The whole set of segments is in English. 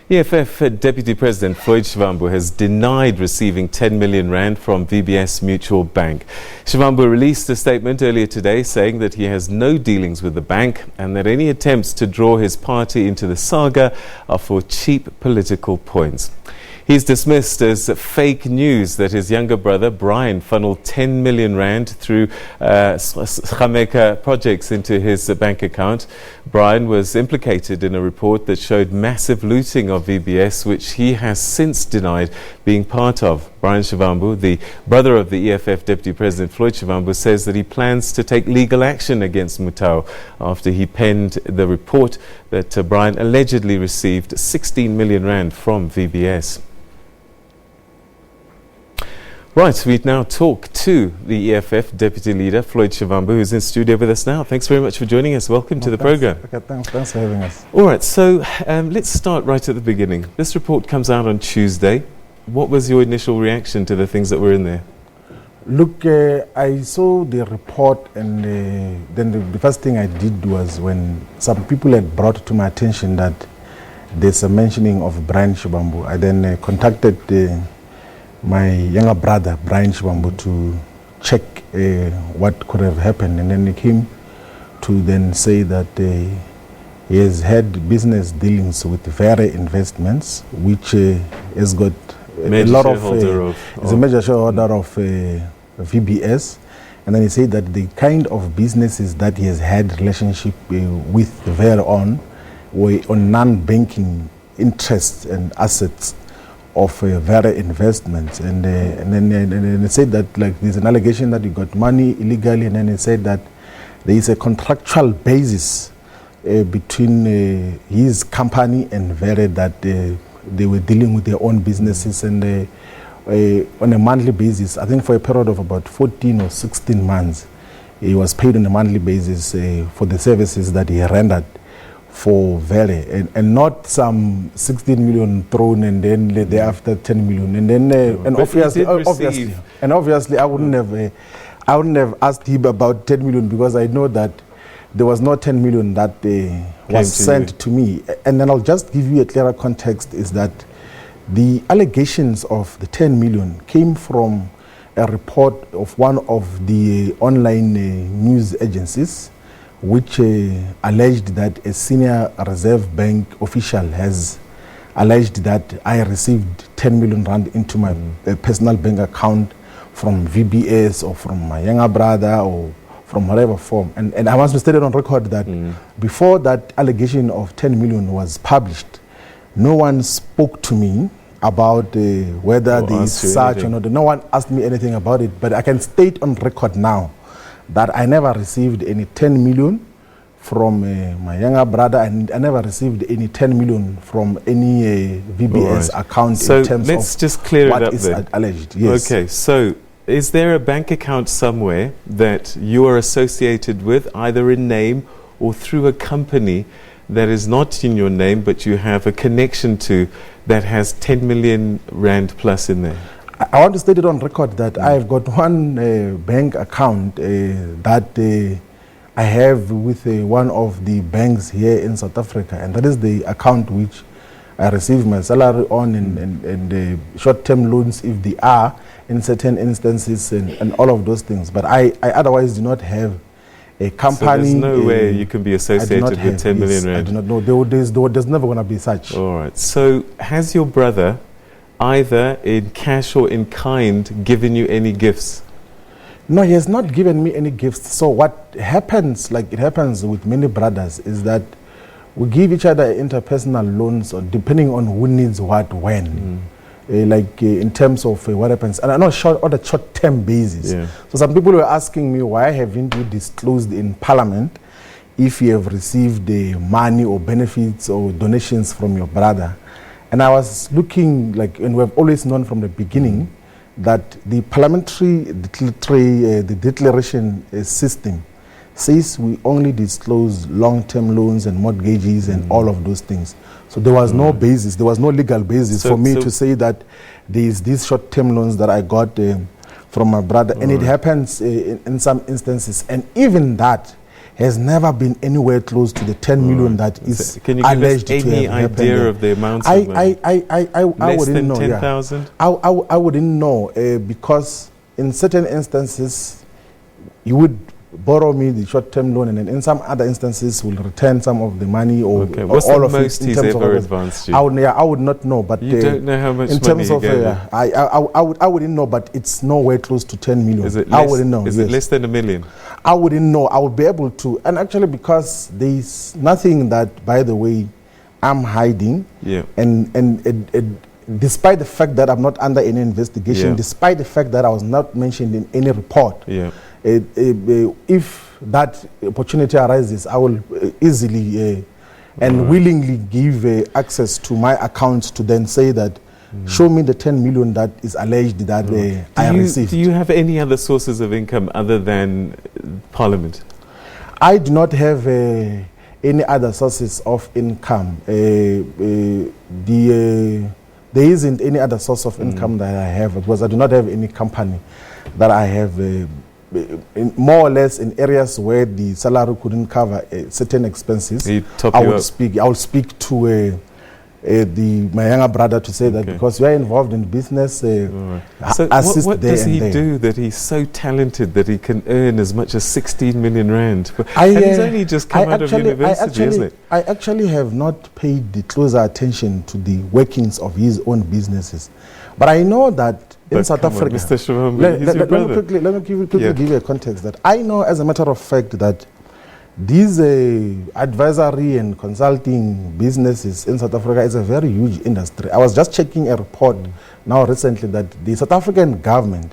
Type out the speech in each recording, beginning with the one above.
EFF Deputy President Floyd Shivambu has denied receiving 10 million rand from VBS Mutual Bank. Shivambu released a statement earlier today saying that he has no dealings with the bank and that any attempts to draw his party into the saga are for cheap political points. He's dismissed as fake news that his younger brother, Brian, funneled 10 million rand through Sgameka Projects into his bank account. Brian was implicated in a report that showed massive looting of VBS, which he has since denied being part of. Brian Shivambu, the brother of the EFF Deputy President Floyd Shivambu, says that he plans to take legal action against Mutau after he penned the report that Brian allegedly received 16 million rand from VBS. Right, we now talk to the EFF Deputy Leader, Floyd Shivambu, who's in studio with us now. Thanks very much for joining us. Welcome to the program. Okay, thanks for having us. All right, so let's start right at the beginning. This report comes out on Tuesday. What was your initial reaction to the things that were in there? Look, I saw the report, and then the first thing I did was when some people had brought to my attention that there's a mentioning of Brian Shivambu, I then contacted my younger brother, Brian Shivambu, to check what could have happened. And then he came to then say that he has had business dealings with Vera Investments, which has got a lot of, is a major shareholder of VBS. And then he said that the kind of businesses that he has had relationship with Vera on were on non-banking interests and assets of Vera Investments, and then he said that like there's an allegation that he got money illegally, and then he said that there is a contractual basis between his company and Vera that they were dealing with their own businesses, and on a monthly basis, I think for a period of about 14 or 16 months, he was paid on a monthly basis for the services that he rendered for Vera, and not some 16 million thrown and then thereafter 10 million, and then and obviously I wouldn't have asked him about 10 million because I know that there was no 10 million that was sent to me. And then I'll just give you a clearer context, is that the allegations of the 10 million came from a report of one of the online news agencies, which alleged that a senior Reserve Bank official has alleged that I received 10 million rand into my personal bank account from VBS or from my younger brother or from whatever form. And I must be stated on record that before that allegation of 10 million was published, no one spoke to me about whether there is such or not. No one asked me anything about it, but I can state on record now that I never received any 10 million from my younger brother, and I never received any 10 million from any VBS account in terms let's of just clear what it up is there. Alleged. Yes. Okay, so is there a bank account somewhere that you are associated with, either in name or through a company that is not in your name, but you have a connection to, that has 10 million rand plus in there? I want to state it on record that I've got one bank account that I have with one of the banks here in South Africa, and that is the account which I receive my salary on, and short-term loans if they are in certain instances, and all of those things. But I otherwise do not have a company. So there's no way you can be associated with 10 million rand? I do not know. There's never going to be such. All right. So has your brother, either in cash or in kind, given you any gifts? No, he has not given me any gifts. So what happens, like it happens with many brothers, is that we give each other interpersonal loans, or depending on who needs what when. In terms of what happens, and I know on a short-term basis. Yeah. So some people were asking me, why haven't you disclosed in Parliament if you have received money or benefits or donations from your brother? And I was looking, and we have always known from the beginning that the parliamentary declaration system says we only disclose long-term loans and mortgages and all of those things. So there was no basis, there was no legal basis for me to say that there is these short-term loans that I got from my brother. And it happens in some instances. And even that, has never been anywhere close to the 10 million that is Can you give us alleged to any have idea happened. of the amount of money? I Less wouldn't than know. 10,000? Yeah. I wouldn't know because in certain instances you would borrow me the short-term loan, and then in some other instances will return some of the money or, Okay. or What's all the of most it in he's terms ever of advanced you? I would not know, but You don't know how much in money terms he of gave you? I wouldn't know, but it's nowhere close to 10 million. Is it I less, wouldn't know. is Yes. it less than $1 million? I wouldn't know. I would be able to, and actually because there's nothing that, by the way, I'm hiding. Yeah. And despite the fact that I'm not under any investigation, Yeah. despite the fact that I was not mentioned in any report, Yeah. if that opportunity arises, I will easily and willingly give access to my accounts to then say that, show me the 10 million that is alleged that I received. Do you have any other sources of income other than Parliament? I do not have any other sources of income. There isn't any other source of income that I have, because I do not have any company that I have, more or less in areas where the salary couldn't cover certain expenses. I would speak to my younger brother to say that because you are involved in business, so assist what there does and he there. do that he's so talented that he can earn as much as 16 million rand? I, and he's only just come out of university, isn't it? I actually have not paid the closer attention to the workings of his own businesses, but I know that in South Africa, Mr. Shivambu, he's your brother. let me quickly give you a context that I know, as a matter of fact, that these advisory and consulting businesses in South Africa is a very huge industry. I was just checking a report now recently that the South African government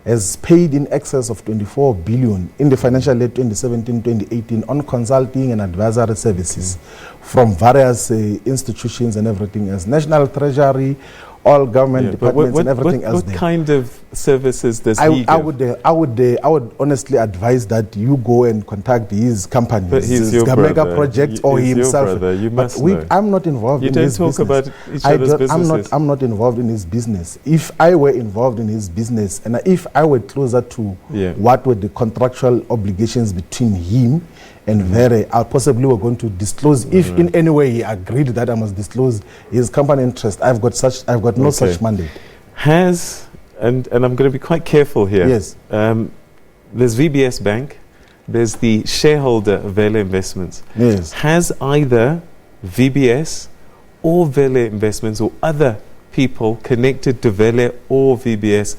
has paid in excess of 24 billion in the financial year 2017-2018 on consulting and advisory services from various institutions and everything else. National Treasury, all government departments and everything else. What kind of services does he give? I would honestly advise that you go and contact his company, But he's your Sgameka brother. Projects, or He's himself. your brother. You must But know. I'm not involved in his business. You don't talk about each other's businesses. I'm not involved in his business. If I were involved in his business, and if I were closer to what were the contractual obligations between him and Vere, I possibly were going to disclose, if in any way he agreed that I must disclose his company interest. I've got no such mandate. And I'm going to be quite careful here. Yes. There's VBS Bank. There's the shareholder of Vele Investments. Yes. Has either VBS or Vele Investments or other people connected to Vele or VBS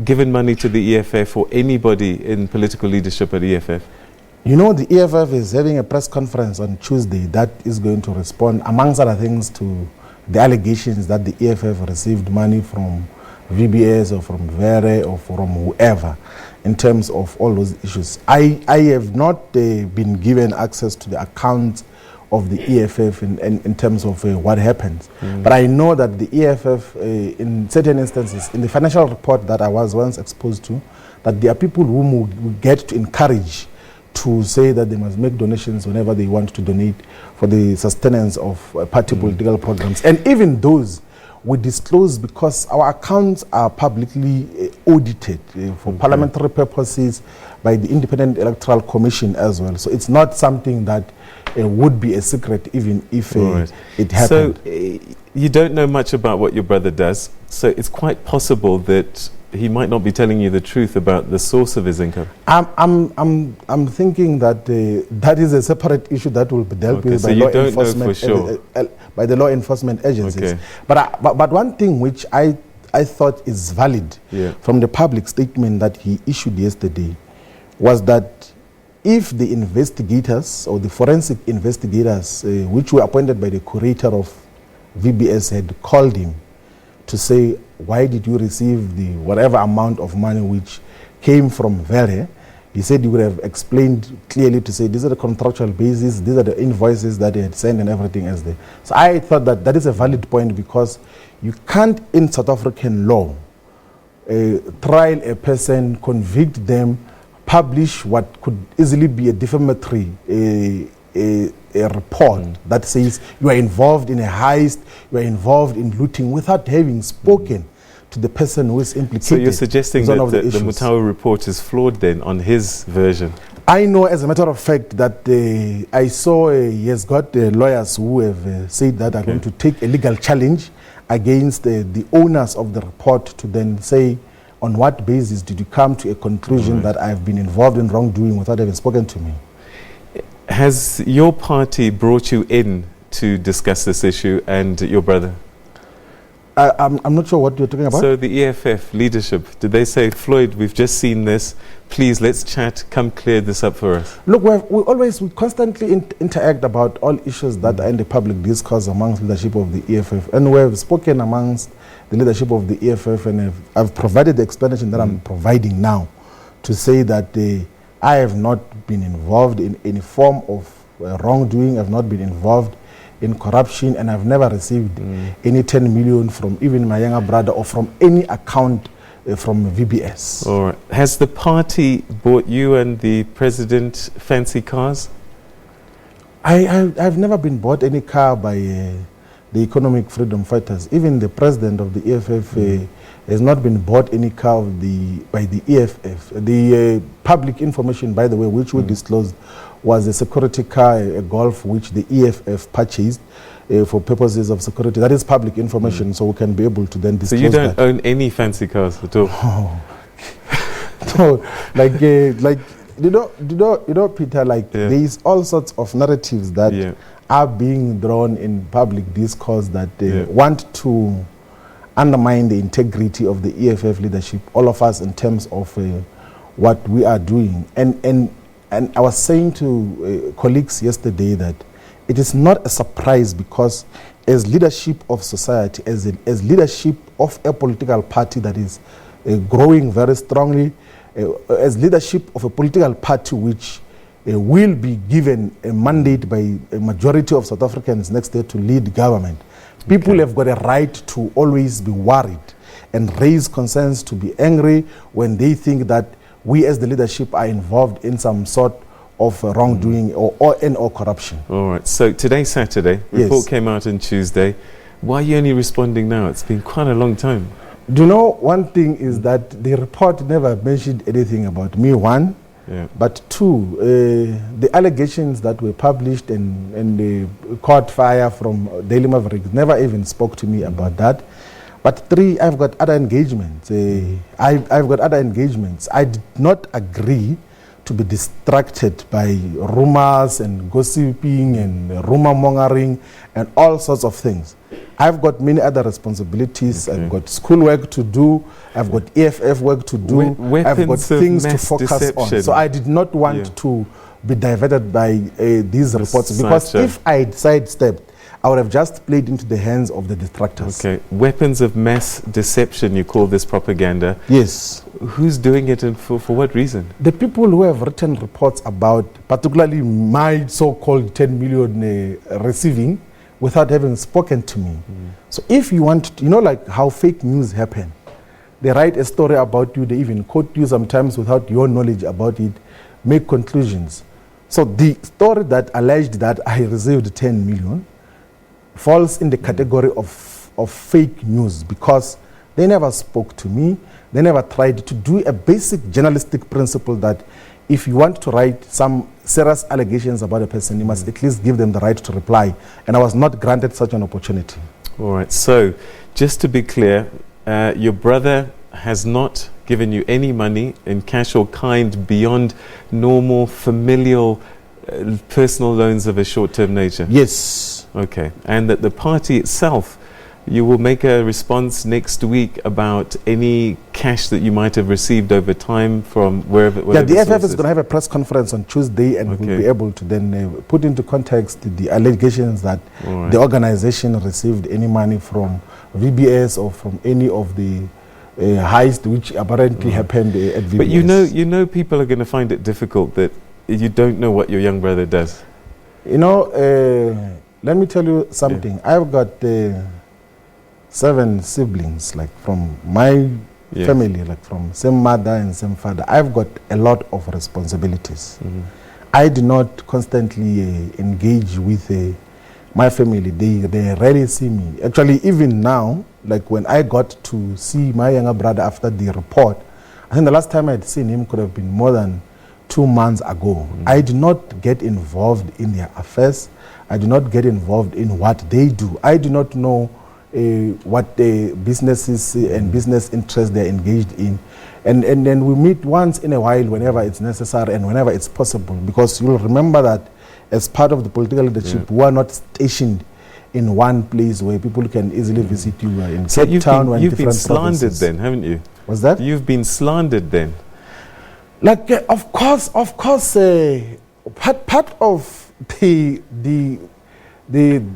given money to the EFF or anybody in political leadership at EFF? You know, the EFF is having a press conference on Tuesday that is going to respond, amongst other things, to the allegations that the EFF received money from VBS or from Vere or from whoever in terms of all those issues. I have not been given access to the accounts of the EFF in terms of what happens. But I know that the EFF, in certain instances, in the financial report that I was once exposed to, that there are people whom we get to encourage to say that they must make donations whenever they want to donate for the sustenance of party political programs. And even those we disclose because our accounts are publicly audited for parliamentary purposes by the Independent Electoral Commission as well. So it's not something that would be a secret even if it happened. So you don't know much about what your brother does, so it's quite possible that he might not be telling you the truth about the source of his income. I'm thinking that that is a separate issue that will be dealt with by law enforcement by the law enforcement agencies. But one thing which I thought is valid from the public statement that he issued yesterday was that if the investigators or the forensic investigators which were appointed by the curator of VBS had called him to say, why did you receive the whatever amount of money which came from Vere? He said he would have explained clearly to say these are the contractual basis, these are the invoices that he had sent and everything else there. So I thought that that is a valid point because you can't in South African law trial a person, convict them, publish what could easily be a defamatory a report that says you are involved in a heist, you are involved in looting without having spoken to the person who is implicated. So you're suggesting that the Mutawa report is flawed then on his version? I know, as a matter of fact, that I saw he has got lawyers who have said that are going to take a legal challenge against the owners of the report to then say, on what basis did you come to a conclusion that I've been involved in wrongdoing without having spoken to me? Has your party brought you in to discuss this issue and your brother? I'm not sure what you're talking about. So the EFF leadership, did they say, Floyd, we've just seen this, please let's chat, come clear this up for us? Look, we constantly interact about all issues that are in the public discourse amongst leadership of the EFF, and we've spoken amongst the leadership of the EFF, and I've provided the explanation that I'm providing now to say that I have not been involved in any form of wrongdoing, I've not been involved in corruption, and I've never received any 10 million from even my younger brother or from any account from VBS. All right. Has the party bought you and the president fancy cars? I've never been bought any car by the economic freedom fighters. Even the president of the EFF has not been bought any car by the EFF. The public information, by the way, which we disclosed, was a security car, a Golf, which the EFF purchased for purposes of security. That is public information, so we can be able to then disclose. So you don't own any fancy cars at all? No, like you know, Peter. Like there is all sorts of narratives that are being drawn in public discourse that want to undermine the integrity of the EFF leadership. All of us, in terms of what we are doing, and I was saying to colleagues yesterday that it is not a surprise, because as leadership of society, as leadership of a political party that is growing very strongly, as leadership of a political party which will be given a mandate by a majority of South Africans next year to lead government, people have got a right to always be worried and raise concerns, to be angry when they think that we as the leadership are involved in some sort of wrongdoing or corruption. All right. So today's Saturday. Report came out on Tuesday. Why are you only responding now? It's been quite a long time. Do you know, one thing is that the report never mentioned anything about me, one. But two, the allegations that were published and the caught fire from Daily Maverick never even spoke to me about that. But three, I've got other engagements. I've got other engagements. I did not agree to be distracted by rumors and gossiping and rumor mongering and all sorts of things. I've got many other responsibilities. I've got schoolwork to do. I've got EFF work to do. I've got things to focus on. So I did not want to be diverted by these reports, because if I sidestepped, I would have just played into the hands of the detractors. Okay. Weapons of mass deception, you call this propaganda. Yes. Who's doing it and for what reason? The people who have written reports about, particularly my so-called 10 million receiving, without having spoken to me. So if you want to, you know, like how fake news happen. They write a story about you, they even quote you sometimes without your knowledge about it, make conclusions. So the story that alleged that I received 10 million falls in the category of fake news, because they never spoke to me. They never tried to do a basic journalistic principle that if you want to write some serious allegations about a person, you must at least give them the right to reply. And I was not granted such an opportunity. All right. So just to be clear, your brother has not given you any money in cash or kind beyond normal familial personal loans of a short-term nature? Yes. Okay. And that the party itself, you will make a response next week about any cash that you might have received over time from wherever. Yeah, the EFF is going to have a press conference on Tuesday, and we'll be able to then put into context the allegations that the organization received any money from VBS or from any of the heist which apparently happened at VBS. But you know people are going to find it difficult that you don't know what your young brother does. You know, let me tell you something. I've got 7 siblings, like from my family, like from same mother and same father. I've got a lot of responsibilities. I do not constantly engage with my family. They rarely see me. Actually, even now, like when I got to see my younger brother after the report, I think the last time I'd seen him could have been more than 2 months ago. I do not get involved in their affairs. I do not get involved in what they do. I do not know what the businesses and business interests they're engaged in. And then we meet once in a while whenever it's necessary and whenever it's possible, because you'll remember that as part of the political leadership, we are not stationed in one place where people can easily visit you in Cape Town or in different provinces. You've been slandered then, haven't you? What's that? You've been slandered then. Like, of course, part of the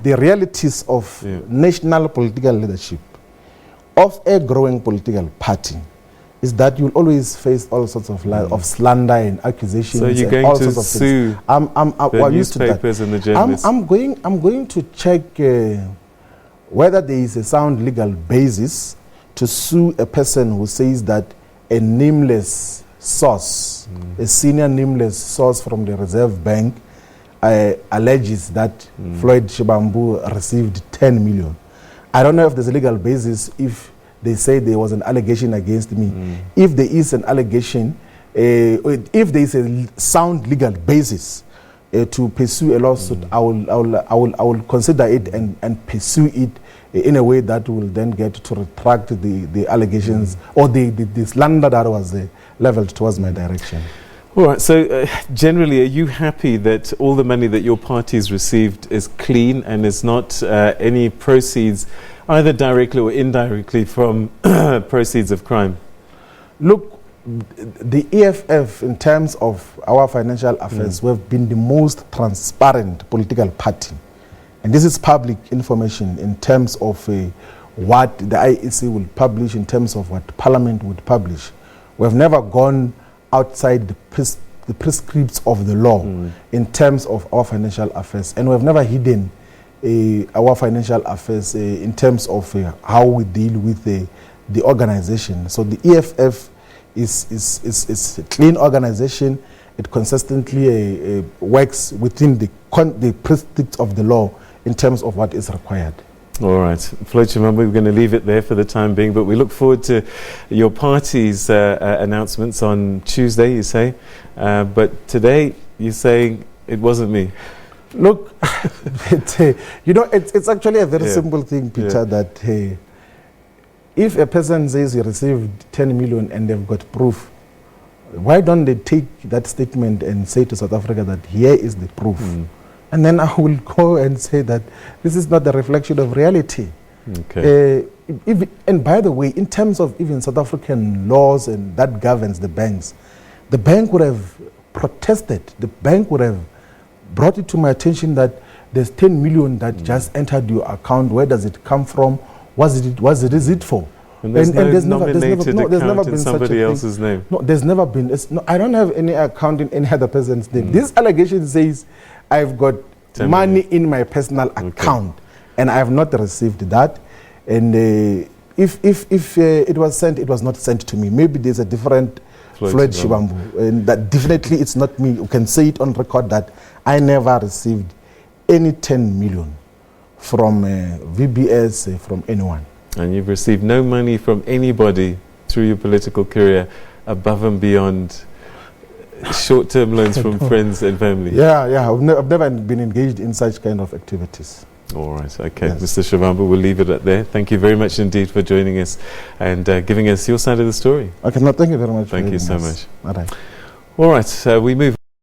realities of national political leadership of a growing political party is that you'll always face all sorts of slander and accusations. So you're and going all to sorts of sue things. I'm used to that. Newspapers and the journalists? I'm going to check whether there is a sound legal basis to sue a person who says that a nameless source, a senior nameless source from the Reserve Bank, alleges that Floyd Shivambu received 10 million. I don't know if there's a legal basis if they say there was an allegation against me. If there is an allegation, if there is a sound legal basis to pursue a lawsuit, I will consider it and pursue it in a way that will then get to retract the allegations or the slander that was leveled towards my direction. All right, so generally, are you happy that all the money that your party's received is clean and is not any proceeds, either directly or indirectly, from proceeds of crime? Look, the EFF, in terms of our financial affairs, we have been the most transparent political party. And this is public information in terms of what the IEC will publish, in terms of what Parliament would publish. We have never gone outside the prescripts of the law in terms of our financial affairs, and we have never hidden our financial affairs in terms of how we deal with the organization. So the EFF is a clean organization. It consistently works within the prescripts of the law in terms of what is required. All right. Floyd Shivambu, we're going to leave it there for the time being, but we look forward to your party's announcements on Tuesday, you say. But today, you're saying it wasn't me. Look, it's actually a very simple thing, Peter, that if a person says he received 10 million and they've got proof, why don't they take that statement and say to South Africa that here is the proof? And then I will go and say that this is not a reflection of reality. Okay. And by the way, in terms of even South African laws and that governs the banks, the bank would have protested. The bank would have brought it to my attention that there's 10 million that just entered your account. Where does it come from? What is it for? And there's never been somebody else's name. No, there's never been. I don't have any account in any other person's name. This allegation says I've got money in my personal account, and I have not received that. And if it was sent, it was not sent to me. Maybe there's a different Floyd Shivambu, and that definitely it's not me. You can say it on record that I never received any 10 million from VBS, from anyone. And you've received no money from anybody through your political career above and beyond short-term loans from friends and family? Yeah. I've never been engaged in such kind of activities. All right, okay. Yes. Mr. Shivambu, we'll leave it at there. Thank you very much indeed for joining us and giving us your side of the story. Okay, no, thank you very much. Thank you so much. All right. All right, we move